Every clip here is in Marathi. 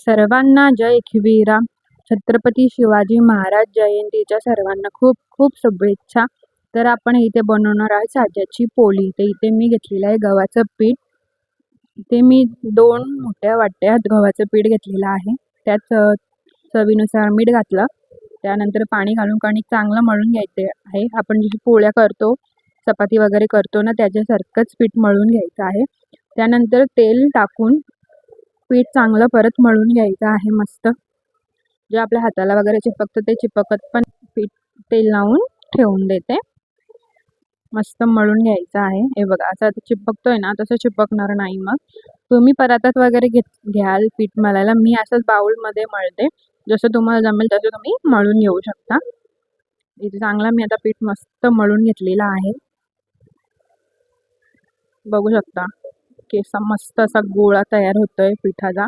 सर्वांना जय एकविरा. छत्रपती शिवाजी महाराज जयंतीच्या सर्वांना खूप खूप शुभेच्छा. तर आपण इथे बनवणार आहे साज्याची पोळी. तर इथे मी घेतलेलं आहे गव्हाचं पीठ. इथे मी 2 मोठ्या वाट्या गव्हाचं पीठ घेतलेलं आहे. त्यात चवीनुसार मीठ घातलं. त्यानंतर पाणी घालून कणिक चांगलं मळून घ्यायचे आहे. आपण जशी पोळ्या करतो, चपाती वगैरे करतो ना, त्याच्यासारखंच पीठ मळून घ्यायचं आहे. त्यानंतर तेल टाकून पीठ चांगलं परत मळून घ्यायचं आहे मस्त. जे आपल्या हाताला वगैरे चिपकतं ते चिपकत पण पीठ तेल लावून ठेवून देते. मस्त मळून घ्यायचं आहे. हे बघा असं चिपकतोय ना, तसं चिपकणार नाही. मग तुम्ही परातात वगैरे घ्याल पीठ मळायला. मी असंच बाउलमध्ये मळते. जसं तुम्हाला जमेल तसं तुम्ही मळून घेऊ शकता. इथे चांगला मी आता पीठ मस्त मळून घेतलेला आहे. बघू शकता की मस्त असा गोळा तयार होतोय पिठाचा.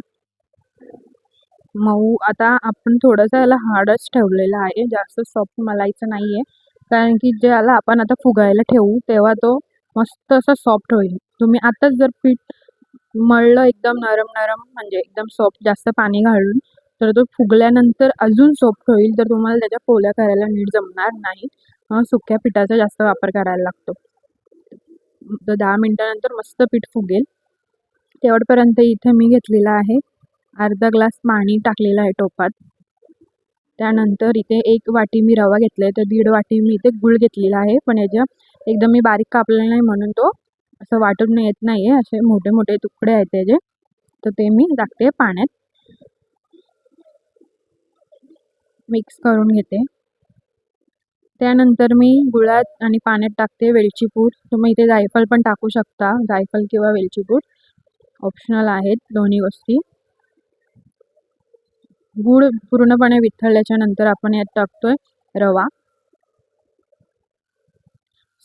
मऊ आता आपण थोडंसं याला हार्डच ठेवलेलं आहे. जास्त सॉफ्ट मलायचं नाहीये. कारण की ज्याला आपण आता फुगायला ठेवू तेव्हा तो मस्त असा सॉफ्ट होईल. तुम्ही आताच जर पीठ मळलं एकदम नरम नरम म्हणजे एकदम सॉफ्ट जास्त पाणी घालून, तर तो फुगल्यानंतर अजून सॉफ्ट होईल. तर तुम्हाला त्याच्या पोळ्या करायला नीट जमणार नाही. सुक्या पिठाचा जास्त वापर करायला लागतो. तर 10 मिनिटानंतर मस्त पीठ फुगेल. तेवढपर्यंत इथे मी घेतलेला आहे अर्धा ग्लास पाणी टाकलेलं आहे टोपात. त्यानंतर इथे 1 वाटी मी रवा घेतलाय. तर 1.5 वाटी मी इथे गूळ घेतलेला आहे. पण याच्या एकदम मी बारीक कापलेला नाही म्हणून तो असं वाटून येत नाहीये. असे मोठे मोठे तुकडे आहेत त्याचे. तर ते मी टाकते पाण्यात. मिक्स करून घेते. त्यानंतर मी गुळात आणि पाण्यात टाकते वेलची पूड. तुम्ही इथे जायफळ पण टाकू शकता. जायफळ किंवा वेलची पूड ऑप्शनल आहेत दोन्ही गोष्टी. गूळ पूर्णपणे वितळल्याच्या नंतर आपण यात टाकतोय रवा.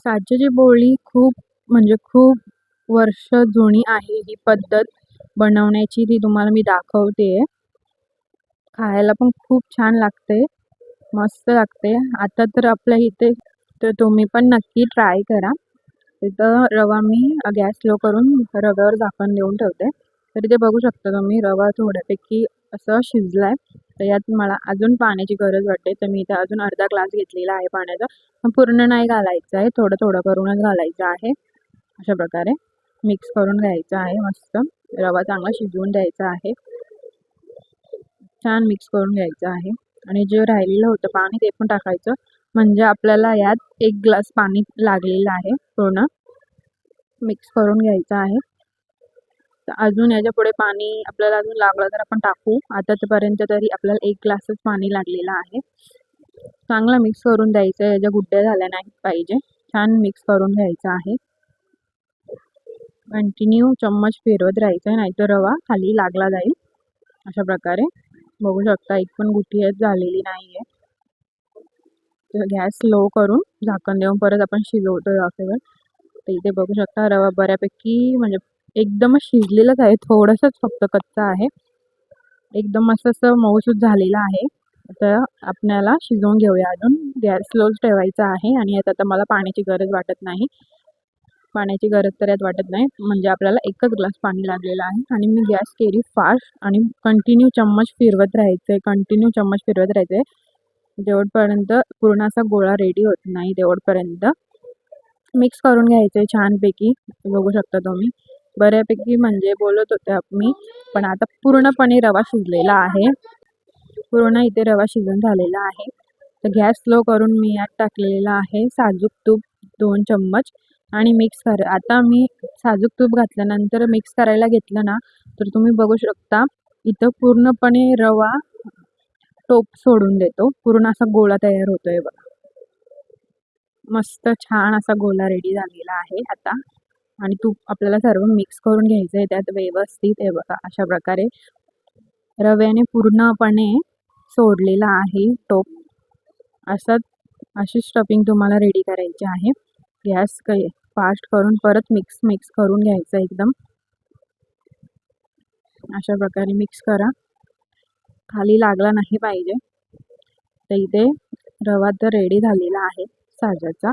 साज्याची पोळी खूप म्हणजे खूप वर्ष जुनी आहे ही पद्धत बनवण्याची. ती तुम्हाला मी दाखवते. खायला पण खूप छान लागते, मस्त लागते. आता तर आपल्या इथे तर तुम्ही पण नक्की ट्राय करा. इथं रवा मी गॅस स्लो करून रव्यावर झाकण देऊन ठेवते. तर इथे बघू शकता तुम्ही रवा थोड्यापैकी असं शिजलाय. तर यात मला अजून पाण्याची गरज वाटते. तर मी इथे अजून अर्धा ग्लास घेतलेला आहे पाण्याचा. पूर्ण नाही घालायचं आहे, थोडं थोडं करूनच घालायचं आहे. अशा प्रकारे मिक्स करून घ्यायचं आहे. मस्त रवा चांगला शिजवून द्यायचा आहे. छान मिक्स करून घ्यायचं आहे. आणि जे राहिलेलं होतं पाणी ते पण टाकायचं. म्हणजे आपल्याला यात 1 ग्लास पाणी लागलेलं आहे. पूर्ण मिक्स करून घ्यायचं आहे. तर अजून याच्या पुढे पाणी आपल्याला अजून लागलं तर आपण टाकू. आतापर्यंत तरी आपल्याला 1 ग्लासच पाणी लागलेलं आहे. चांगलं मिक्स करून द्यायचं. याच्या गुड्ड्या झाल्या नाही पाहिजे. छान मिक्स करून घ्यायचं आहे. कंटिन्यू चम्मच फिरवत राहायचं, नाहीतर रवा खाली लागला जाईल. अशा प्रकारे बघू शकता एक पण गुठी झालेली नाहीये. तर गॅस स्लो करून झाकण देऊन परत आपण शिजवतो रव्यावर. तर इथे बघू शकता रवा बऱ्यापैकी म्हणजे एकदमच शिजलेलाच आहे. थोडंसंच फक्त कच्चा आहे. एकदम असं मऊसूत झालेला आहे. तर आपल्याला शिजवून घेऊया. अजून गॅस स्लोच ठेवायचा आहे. आणि यात आता मला पाण्याची गरज वाटत नाही. पाण्याची गरज तर यात वाटत नाही. म्हणजे आपल्याला 1च ग्लास पाणी लागलेलं आहे. आणि मी गॅस केली फास्ट आणि कंटिन्यू चम्मच फिरवत राहायचंय. कंटिन्यू चम्मच फिरवत राहायचंय जेवढपर्यंत पूर्ण असा गोळा रेडी होत नाही तेवढपर्यंत मिक्स करून घ्यायचंय छानपैकी. बघू शकता तुम्ही बऱ्यापैकी म्हणजे बोलत होते मी, पण आता पूर्णपणे रवा शिजलेला आहे. पूर्ण इथे रवा शिजून झालेला आहे. तर गॅस स्लो करून मी यात टाकलेला आहे साजूक तूप 2 चम्मच आणि मिक्स कर. आता मी साजूक तूप घातल्यानंतर मिक्स करायला घेतलं ना, तर तुम्ही बघू शकता इथं पूर्णपणे रवा टोप सोडून देतो. पूर्ण असा गोळा तयार होतोय बघा. मस्त छान असा गोळा रेडी झालेला आहे आता. आणि तूप आपल्याला सर्व मिक्स करून घ्यायचंय त्यात व्यवस्थित. हे बघा अशा प्रकारे रव्याने पूर्णपणे सोडलेला आहे टोप. अशी स्टफिंग तुम्हाला रेडी करायची आहे. गॅस फास्ट करून परत मिक्स करून घ्यायचं एकदम. अशा प्रकारे मिक्स करा. खाली लागला नाही पाहिजे. तर इथे रवा तर रेडी झालेला आहे साज्याचा.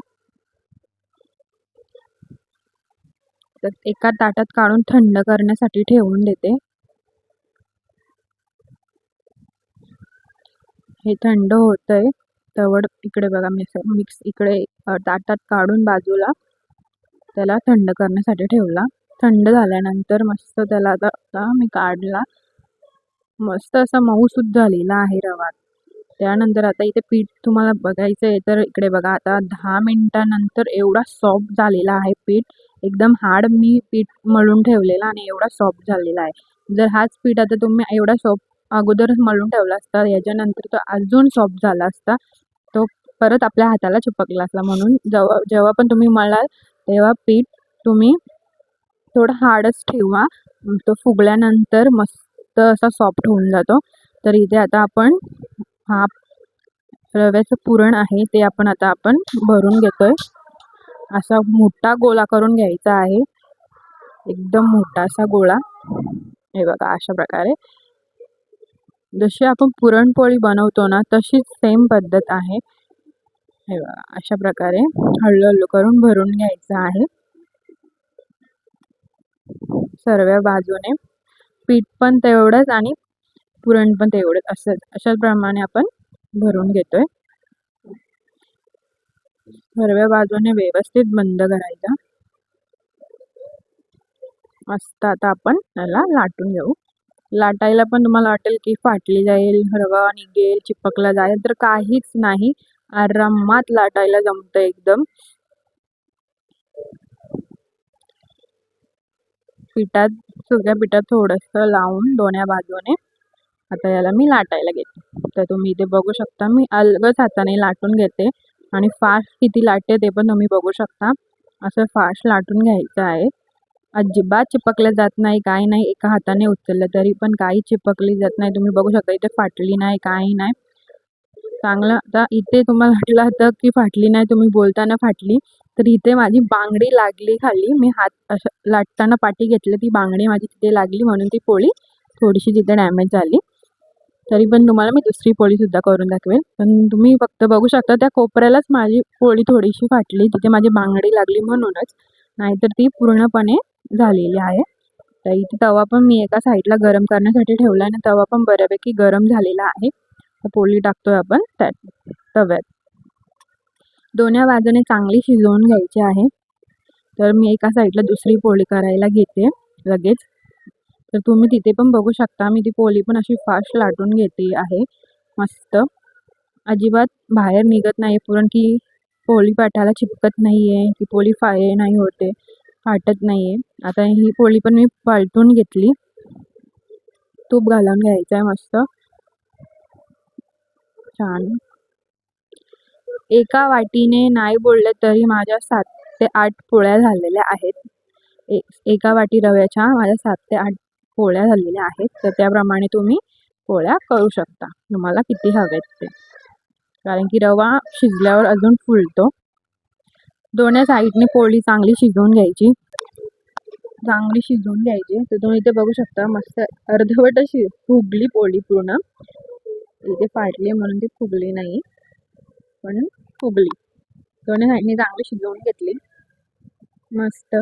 तर एका ताटात काढून थंड करण्यासाठी ठेवून देते. हे थंड होतंय तवड इकडे बघा मिक्स इकडे ताटात काढून बाजूला त्याला थंड करण्यासाठी ठेवला. थंड झाल्यानंतर मस्त त्याला आता मी काढला. मस्त असा मऊसूद झालेला आहे रवा. त्यानंतर आता इथे पीठ तुम्हाला बघायचं आहे तर इकडे बघा आता 10 मिनिटानंतर एवढा सॉफ्ट झालेला आहे पीठ. एकदम हार्ड मी पीठ मळून ठेवलेला आणि एवढा सॉफ्ट झालेला आहे. जर हाच पीठ आता तुम्ही एवढा सॉफ्ट अगोदरच मळून ठेवला असता याच्यानंतर तो अजून सॉफ्ट झाला असता. तो परत आपल्या हाताला चिपकला असला. म्हणून जेव्हा पण तुम्ही मळाल तेव्हा पीठ तुम्ही थोडं हार्डच ठेवा. तो फुगल्यानंतर मस्त असा सॉफ्ट होऊन जातो. तर इथे आता आपण हा रव्याचं पुरण आहे ते आपण भरून घेतोय. असा मोठा गोळा करून घ्यायचा आहे. एकदम मोठा असा गोळा. हे बघा अशा प्रकारे जशी आपण पुरणपोळी बनवतो ना तशीच सेम पद्धत आहे. हे बघा अशा प्रकारे हळूहळू करून भरून घ्यायचं आहे. सर्व बाजूने पीठ पण तेवढंच आणि पुरण पण तेवढंच असं अशाच प्रमाणे आपण भरून घेतोय. सर्व बाजूने व्यवस्थित बंद करायचा. मस्त आता आपण त्याला लाटून घेऊ. लाटायला पण तुम्हाला वाटेल की फाटली जाईल, रवा निघेल, चिपकला जाईल, तर काहीच नाही. आरामात लाटायला जमतं एकदम. सुक्या पिठात थोडंसं लावून दोन्ही बाजूने आता याला मी लाटायला घेते. तर तुम्ही इथे बघू शकता मी अलगद हाताने लाटून घेते आणि फास्ट किती लाटते ते पण तुम्ही बघू शकता. असं फास्ट लाटून घ्यायचं आहे. अजिबात चिपकले जात नाही, काही नाही. एका हाताने उचललं तरी पण काही चिपकली जात नाही. तुम्ही बघू शकता इथे फाटली नाही, काही नाही. चांगलं आता इथे तुम्हाला वाटलं होतं की फाटली नाही, तुम्ही बोलताना फाटली, तर इथे माझी बांगडी लागली खाली. मी हात असं लाटताना पाठी घेतली, ती बांगडी माझी तिथे लागली म्हणून ती पोळी थोडीशी तिथे डॅमेज झाली. तरी पण तुम्हाला मी दुसरी पोळीसुद्धा करून दाखवेल. पण तुम्ही फक्त बघू शकता त्या कोपऱ्यालाच माझी पोळी थोडीशी फाटली, तिथे माझी बांगडी लागली म्हणूनच. नाहीतर ती पूर्णपणे झालेली आहे. तर इथे तवा पण मी एका साईडला गरम करण्यासाठी ठेवला आणि तवा पण बऱ्यापैकी गरम झालेला आहे. तर पोळी टाकतोय आपण त्यात तव्यात. दोन्ही बाजूने चांगली शिजवून घ्यायची आहे. तर मी एका साईडला दुसरी पोळी करायला घेते लगेच. तर तुम्ही तिथे पण बघू शकता मी ती पोळी पण अशी फास्ट लाटून घेते आहे. मस्त अजिबात बाहेर निघत नाही पुरण की पोळी पाठाला चिपकत नाहीये, ती पोळी नाही होते, फाटत नाहीये. आता ही पोळी पण मी पलटून घेतली. तूप घालून घ्यायचं आहे मस्त छान. एका वाटीने नाही बोलले तरी माझ्या 7 ते 8 पोळ्या झालेल्या आहेत. एका वाटी रव्याच्या माझ्या 7 ते 8 पोळ्या झालेल्या आहेत. तर त्याप्रमाणे तुम्ही पोळ्या करू शकता तुम्हाला किती हवेत ते. कारण की रवा शिजल्यावर अजून फुलतो. दोन्ही साईडने पोळी चांगली शिजवून घ्यायची. तर तुम्ही इथे बघू शकता मस्त अर्धवट अशी फुगली पोळी पूर्ण. इथे फाटली म्हणून ती फुगली नाही, पण फुगली. दोन्ही साईडने चांगली शिजवून घेतली मस्त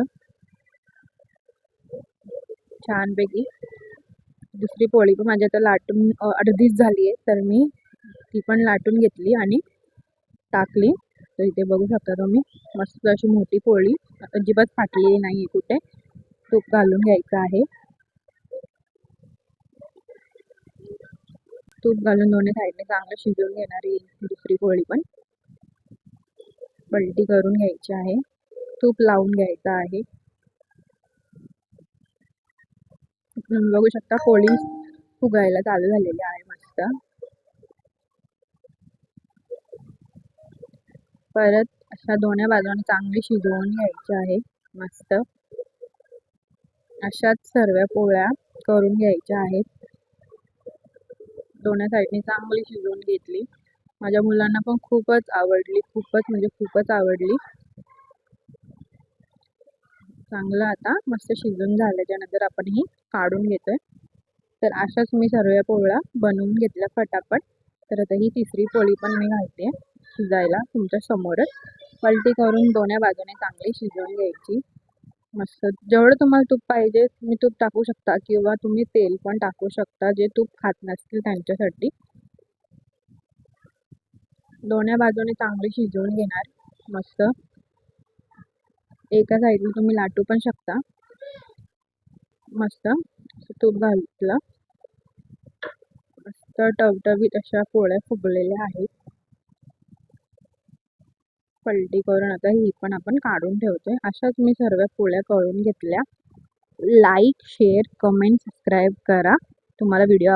छानपैकी. दुसरी पोळी पण माझी आता लाटून अर्धीच झाली आहे, तर मी ती पण लाटून घेतली आणि टाकली. तर इथे बघू शकता तुम्ही मस्त अशी मोठी पोळी अजिबात फाटलेली नाही कुठे. तूप घालून घ्यायचं आहे. तूप घालून दोन्ही साईडने चांगलं शिजवून घेणारी दुसरी पोळी पण पलटी करून घ्यायची आहे. तूप लावून घ्यायचं आहे. बघू शकता पोळी फुगायला चालू झालेली आहे मस्त. परत अशा दोन्ही बाजूने चांगली शिजवून घ्यायची आहे मस्त. अशाच सर्व पोळ्या करून घ्यायच्या आहेत. दोन्ही साईडने चांगली शिजवून घेतली. माझ्या मुलांना पण खूपच आवडली, खूपच आवडली. चांगलं आता मस्त शिजून झाल्याच्या नंतर आपण ही काढून घेतोय. तर अशाच मी सर्व पोळ्या बनवून घेतल्या फटाफट. तर आता ही तिसरी पोळी पण मी घालते शिजायला तुमच्या समोरच. पलटी करून दोन्ही बाजूने चांगली शिजवून घ्यायची मस्त. जेवढं तुम्हाला तूप पाहिजे तुम्ही तूप टाकू शकता किंवा तुम्ही तेल पण टाकू शकता, जे तूप खात नसतील त्यांच्यासाठी. दोन्ही बाजूने चांगली शिजवून घेणार मस्त. एका साईडला तुम्ही लाटू पण शकता. मस्त तूप घातलं, मस्त टवटवीत अशा पोळ्या फुगलेल्या आहेत. पलटी करून आता ही पण आपण काढून ठेवतोय. अशाच मी सर्व पोळ्या करून घेतल्या. लाईक, शेअर, कमेंट, सबस्क्राईब करा. तुम्हाला व्हिडिओ